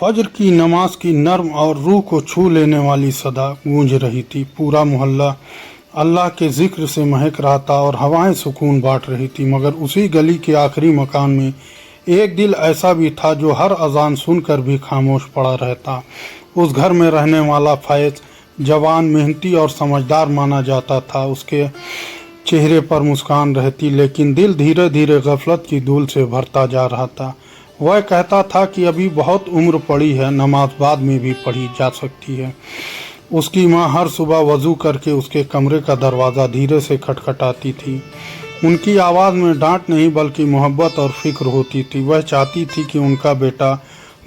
फजर की नमाज की नर्म और रूह को छू लेने वाली सदा गूंज रही थी। पूरा मोहल्ला अल्लाह के जिक्र से महक रहा था और हवाएं सुकून बांट रही थी। मगर उसी गली के आखिरी मकान में एक दिल ऐसा भी था जो हर अजान सुनकर भी खामोश पड़ा रहता। उस घर में रहने वाला फैज जवान, मेहनती और समझदार माना जाता था। उसके चेहरे पर मुस्कान रहती, लेकिन दिल धीरे धीरे गफलत की धूल से भरता जा रहा था। वह कहता था कि अभी बहुत उम्र पड़ी है, नमाज बाद में भी पढ़ी जा सकती है। उसकी माँ हर सुबह वज़ू करके उसके कमरे का दरवाज़ा धीरे से खटखटाती थी। उनकी आवाज़ में डांट नहीं बल्कि मोहब्बत और फिक्र होती थी। वह चाहती थी कि उनका बेटा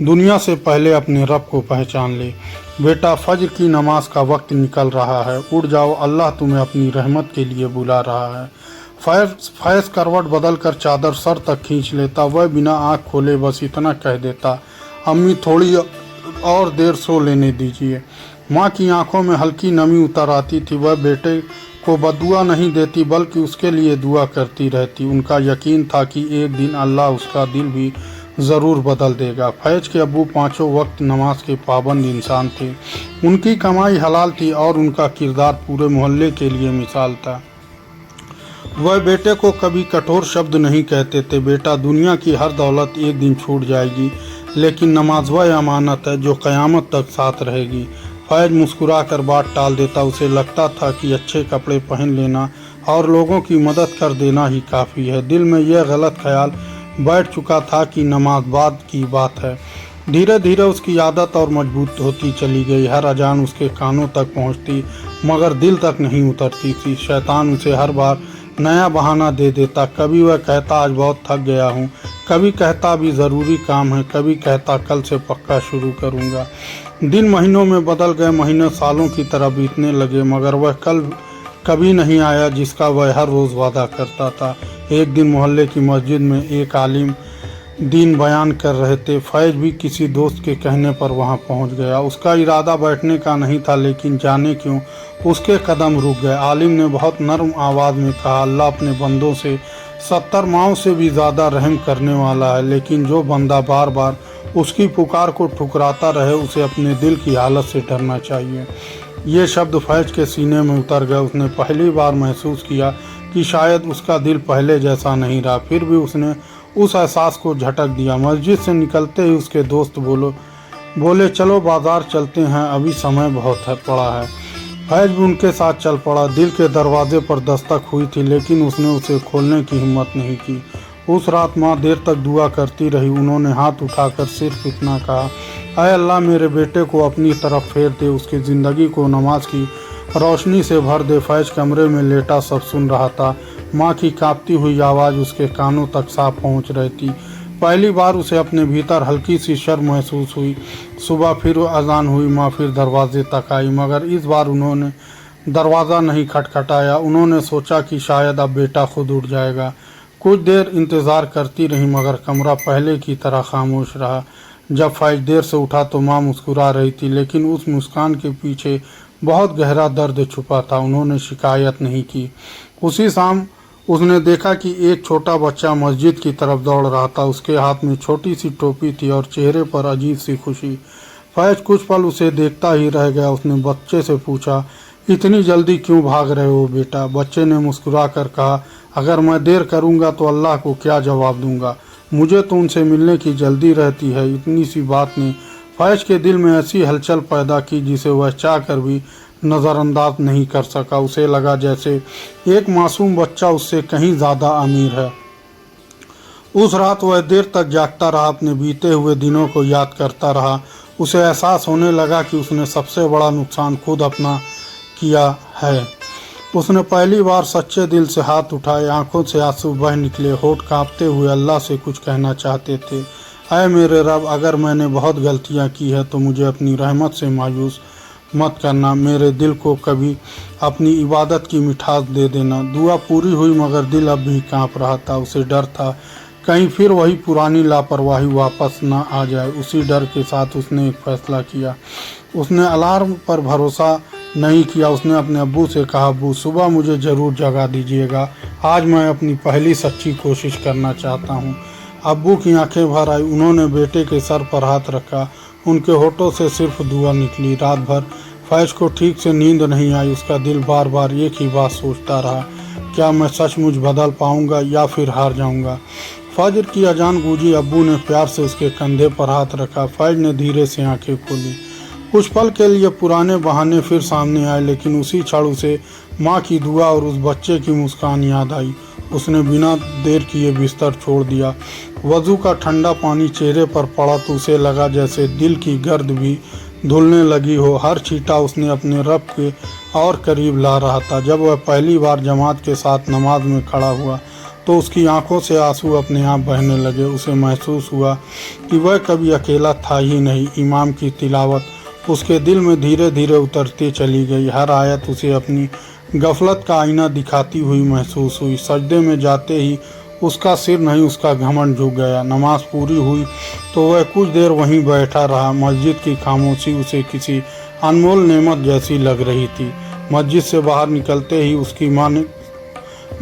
दुनिया से पहले अपने रब को पहचान ले। बेटा, फजर की नमाज का वक्त निकल रहा है, उठ जाओ, अल्लाह तुम्हें अपनी रहमत के लिए बुला रहा है। फैज करवट बदल कर चादर सर तक खींच लेता। वह बिना आँख खोले बस इतना कह देता, अम्मी थोड़ी और देर सो लेने दीजिए। माँ की आंखों में हल्की नमी उतर आती थी। वह बेटे को बदुआ नहीं देती बल्कि उसके लिए दुआ करती रहती। उनका यकीन था कि एक दिन अल्लाह उसका दिल भी ज़रूर बदल देगा। फैज के अब्बू पाँचों वक्त नमाज के पाबंद इंसान थे। उनकी कमाई हलाल थी और उनका किरदार पूरे मोहल्ले के लिए मिसाल था। वह बेटे को कभी कठोर शब्द नहीं कहते थे। बेटा, दुनिया की हर दौलत एक दिन छूट जाएगी, लेकिन नमाज वह अमानत है जो क़यामत तक साथ रहेगी। फैज मुस्कुरा कर बात टाल देता। उसे लगता था कि अच्छे कपड़े पहन लेना और लोगों की मदद कर देना ही काफ़ी है। दिल में यह गलत ख्याल बैठ चुका था कि नमाज बाद की बात है। धीरे धीरे उसकी आदत और मजबूत होती चली गई। हर अजान उसके कानों तक पहुंचती मगर दिल तक नहीं उतरती थी। शैतान उसे हर बार नया बहाना दे देता। कभी वह कहता आज बहुत थक गया हूँ, कभी कहता अभी ज़रूरी काम है, कभी कहता कल से पक्का शुरू करूँगा। दिन महीनों में बदल गए, महीने सालों की तरह बीतने लगे, मगर वह कल कभी नहीं आया जिसका वह हर रोज़ वादा करता था। एक दिन मोहल्ले की मस्जिद में एक आलिम दीन बयान कर रहे थे। फैज भी किसी दोस्त के कहने पर वहां पहुंच गया। उसका इरादा बैठने का नहीं था, लेकिन जाने क्यों उसके कदम रुक गए। आलिम ने बहुत नर्म आवाज़ में कहा, अल्लाह अपने बंदों से 70 माओं से भी ज़्यादा रहम करने वाला है, लेकिन जो बंदा बार बार उसकी पुकार को ठुकराता रहे उसे अपने दिल की हालत से डरना चाहिए। ये शब्द फैज के सीने में उतर गए। उसने पहली बार महसूस किया कि शायद उसका दिल पहले जैसा नहीं रहा। फिर भी उसने उस एहसास को झटक दिया। मस्जिद से निकलते ही उसके दोस्त बोले चलो बाजार चलते हैं, अभी समय बहुत पड़ा है। फैज भी उनके साथ चल पड़ा। दिल के दरवाजे पर दस्तक हुई थी, लेकिन उसने उसे खोलने की हिम्मत नहीं की। उस रात माँ देर तक दुआ करती रही। उन्होंने हाथ उठाकर सिर्फ इतना कहा, ऐ अल्लाह, मेरे बेटे को अपनी तरफ फेर दे, उसकी ज़िंदगी को नमाज की रोशनी से भर दे। फैज कमरे में लेटा सब सुन रहा था। माँ की कांपती हुई आवाज़ उसके कानों तक साफ पहुँच रही थी। पहली बार उसे अपने भीतर हल्की सी शर्म महसूस हुई। सुबह फिर अजान हुई। माँ फिर दरवाजे तक आई, मगर इस बार उन्होंने दरवाज़ा नहीं खटखटाया। उन्होंने सोचा कि शायद अब बेटा खुद उठ जाएगा। कुछ देर इंतज़ार करती रही, मगर कमरा पहले की तरह खामोश रहा। जब फैज देर से उठा तो माँ मुस्कुरा रही थी, लेकिन उस मुस्कान के पीछे बहुत गहरा दर्द छुपा था। उन्होंने शिकायत नहीं की। उसी शाम उसने देखा कि एक छोटा बच्चा मस्जिद की तरफ दौड़ रहा था। उसके हाथ में छोटी सी टोपी थी और चेहरे पर अजीब सी खुशी। फैज कुछ पल उसे देखता ही रह गया। उसने बच्चे से पूछा, इतनी जल्दी क्यों भाग रहे हो बेटा? बच्चे ने मुस्कुरा कर कहा, अगर मैं देर करूंगा तो अल्लाह को क्या जवाब दूंगा? मुझे तो उनसे मिलने की जल्दी रहती है। इतनी सी बात ने फैज के दिल में ऐसी हलचल पैदा की जिसे वह चाह कर भी नज़रअंदाज नहीं कर सका। उसे लगा जैसे एक मासूम बच्चा उससे कहीं ज़्यादा अमीर है। उस रात वह देर तक जागता रहा, अपने बीते हुए दिनों को याद करता रहा। उसे एहसास होने लगा कि उसने सबसे बड़ा नुकसान खुद अपना किया है। उसने पहली बार सच्चे दिल से हाथ उठाए, आंखों से आंसू बह निकले, होठ कांपते हुए अल्लाह से कुछ कहना चाहते थे। ऐ मेरे रब, अगर मैंने बहुत गलतियां की है तो मुझे अपनी रहमत से मायूस मत करना। मेरे दिल को कभी अपनी इबादत की मिठास दे देना। दुआ पूरी हुई, मगर दिल अब भी कांप रहा था। उसे डर था कहीं फिर वही पुरानी लापरवाही वापस न आ जाए। उसी डर के साथ उसने एक फैसला किया। उसने अलार्म पर भरोसा नहीं किया। उसने अपने अब्बू से कहा, अब्बू, सुबह मुझे ज़रूर जगा दीजिएगा, आज मैं अपनी पहली सच्ची कोशिश करना चाहता हूँ। अब्बू की आंखें भर आई। उन्होंने बेटे के सर पर हाथ रखा। उनके होठों से सिर्फ दुआ निकली। रात भर फैज को ठीक से नींद नहीं आई। उसका दिल बार बार एक ही बात सोचता रहा, क्या मैं सचमुच बदल पाऊंगा या फिर हार जाऊंगा। फजर की अजान गूंजी। अब्बू ने प्यार से उसके कंधे पर हाथ रखा। फैज ने धीरे से आंखें खोली। कुछ पल के लिए पुराने बहाने फिर सामने आए, लेकिन उसी क्षण उसे माँ की दुआ और उस बच्चे की मुस्कान याद आई। उसने बिना देर किए बिस्तर छोड़ दिया। वजू का ठंडा पानी चेहरे पर पड़ा तो उसे लगा जैसे दिल की गर्द भी धुलने लगी हो। हर छींटा उसने अपने रब के और करीब ला रहा था। जब वह पहली बार जमात के साथ नमाज में खड़ा हुआ तो उसकी आंखों से आंसू अपने आप बहने लगे। उसे महसूस हुआ कि वह कभी अकेला था ही नहीं। इमाम की तिलावत उसके दिल में धीरे धीरे उतरती चली गई। हर आयत उसे अपनी गफलत का आईना दिखाती हुई महसूस हुई। सजदे में जाते ही उसका सिर नहीं, उसका घमंड झुक गया। नमाज पूरी हुई तो वह कुछ देर वहीं बैठा रहा। मस्जिद की खामोशी उसे किसी अनमोल नेमत जैसी लग रही थी। मस्जिद से बाहर निकलते ही उसकी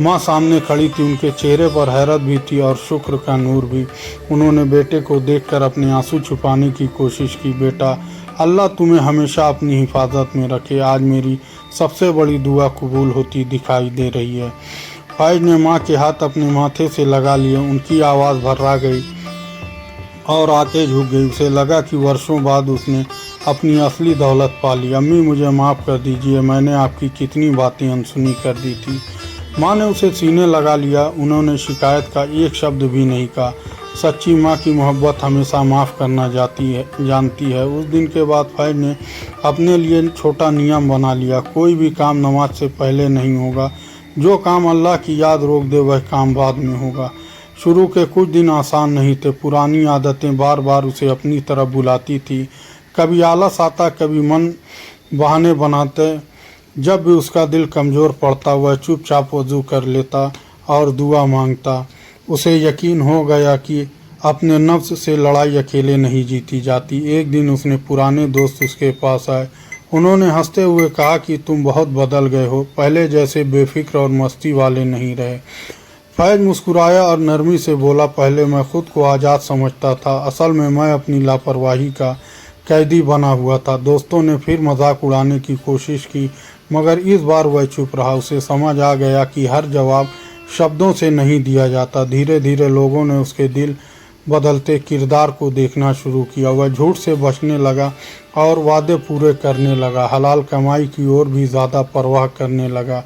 माँ सामने खड़ी थी। उनके चेहरे पर हैरत भी थी और शुक्र का नूर भी। उन्होंने बेटे को देखकर अपने आंसू छुपाने की कोशिश की। बेटा, अल्लाह तुम्हें हमेशा अपनी हिफाजत में रखे। आज मेरी सबसे बड़ी दुआ कबूल होती दिखाई दे रही है। फैज ने माँ के हाथ अपने माथे से लगा लिए। उनकी आवाज़ भर्रा गई और आंखें झुक गई। उसे लगा कि वर्षों बाद उसने अपनी असली दौलत पा ली। अम्मी, मुझे माफ़ कर दीजिए, मैंने आपकी कितनी बातें अनसुनी कर दी थी। माँ ने उसे सीने लगा लिया। उन्होंने शिकायत का एक शब्द भी नहीं कहा। सच्ची माँ की मोहब्बत हमेशा माफ़ करना जानती है। उस दिन के बाद फैज ने अपने लिए छोटा नियम बना लिया, कोई भी काम नमाज से पहले नहीं होगा। जो काम अल्लाह की याद रोक दे वह काम बाद में होगा। शुरू के कुछ दिन आसान नहीं थे। पुरानी आदतें बार बार उसे अपनी तरफ बुलाती थी। कभी आलस आता, कभी मन बहाने बनाते। जब भी उसका दिल कमज़ोर पड़ता वह चुपचाप वजू कर लेता और दुआ मांगता। उसे यकीन हो गया कि अपने नफ्स से लड़ाई अकेले नहीं जीती जाती। एक दिन उसने पुराने दोस्त उसके पास आए। उन्होंने हंसते हुए कहा कि तुम बहुत बदल गए हो, पहले जैसे बेफिक्र और मस्ती वाले नहीं रहे। फैज मुस्कुराया और नरमी से बोला, पहले मैं खुद को आज़ाद समझता था, असल में मैं अपनी लापरवाही का कैदी बना हुआ था। दोस्तों ने फिर मजाक उड़ाने की कोशिश की, मगर इस बार वह चुप रहा। उसे समझ आ गया कि हर जवाब शब्दों से नहीं दिया जाता। धीरे धीरे लोगों ने उसके दिल बदलते किरदार को देखना शुरू किया। वह झूठ से बचने लगा और वादे पूरे करने लगा। हलाल कमाई की ओर भी ज़्यादा परवाह करने लगा।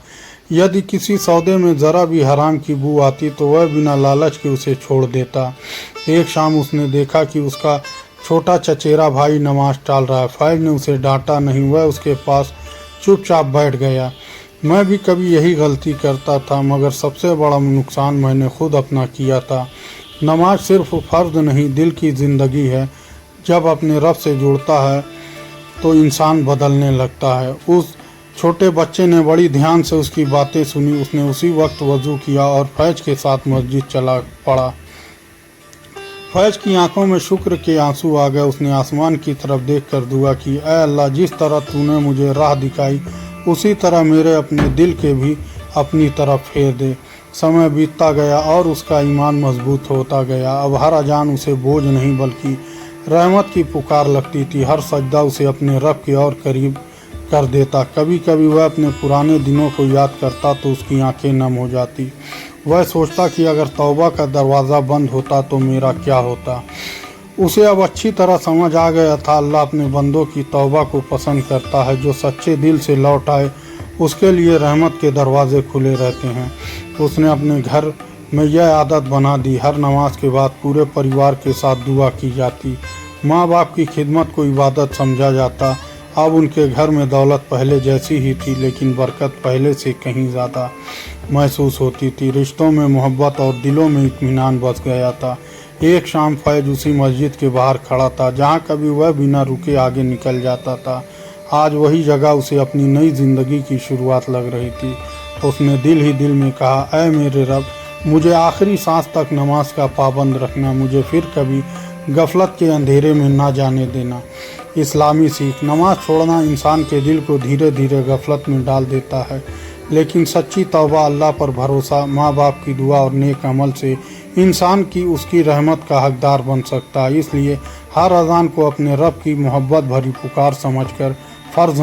यदि किसी सौदे में ज़रा भी हराम की बू आती तो वह बिना लालच के उसे छोड़ देता। एक शाम उसने देखा कि उसका छोटा चचेरा भाई नमाज टाल रहा है। फैज ने उसे डांटा नहीं, वह उसके पास चुपचाप बैठ गया। मैं भी कभी यही गलती करता था, मगर सबसे बड़ा नुकसान मैंने खुद अपना किया था। नमाज सिर्फ फ़र्ज नहीं, दिल की ज़िंदगी है। जब अपने रब से जुड़ता है तो इंसान बदलने लगता है। उस छोटे बच्चे ने बड़ी ध्यान से उसकी बातें सुनी। उसने उसी वक्त वज़ू किया और फैज के साथ मस्जिद चला पड़ा। फैज की आंखों में शुक्र के आंसू आ गए। उसने आसमान की तरफ देखकर दुआ की, ऐ अल्लाह, जिस तरह तूने मुझे राह दिखाई उसी तरह मेरे अपने दिल के भी अपनी तरफ फेर दे। समय बीतता गया और उसका ईमान मजबूत होता गया। अब हर अजान उसे बोझ नहीं बल्कि रहमत की पुकार लगती थी। हर सजदा उसे अपने रब के और करीब कर देता। कभी कभी वह अपने पुराने दिनों को याद करता तो उसकी आंखें नम हो जाती। वह सोचता कि अगर तौबा का दरवाज़ा बंद होता तो मेरा क्या होता। उसे अब अच्छी तरह समझ आ गया था, अल्लाह अपने बंदों की तौबा को पसंद करता है। जो सच्चे दिल से लौट आए उसके लिए रहमत के दरवाजे खुले रहते हैं। उसने अपने घर में यह आदत बना दी, हर नमाज के बाद पूरे परिवार के साथ दुआ की जाती। माँ बाप की खिदमत को इबादत समझा जाता। अब उनके घर में दौलत पहले जैसी ही थी, लेकिन बरकत पहले से कहीं ज़्यादा महसूस होती थी। रिश्तों में मोहब्बत और दिलों में इत्मीनान बस गया था। एक शाम फैज उसी मस्जिद के बाहर खड़ा था जहाँ कभी वह बिना रुके आगे निकल जाता था। आज वही जगह उसे अपनी नई ज़िंदगी की शुरुआत लग रही थी। तो उसने दिल ही दिल में कहा, ऐ मेरे रब, मुझे आखिरी सांस तक नमाज का पाबंद रखना, मुझे फिर कभी गफलत के अंधेरे में ना जाने देना। इस्लामी सीख, नमाज छोड़ना इंसान के दिल को धीरे धीरे गफलत में डाल देता है, लेकिन सच्ची तौबा, अल्लाह पर भरोसा, माँ बाप की दुआ और नेक अमल से इंसान की उसकी रहमत का हकदार बन सकता है। इसलिए हर अजान को अपने रब की मोहब्बत भरी पुकार समझकर फ़र्ज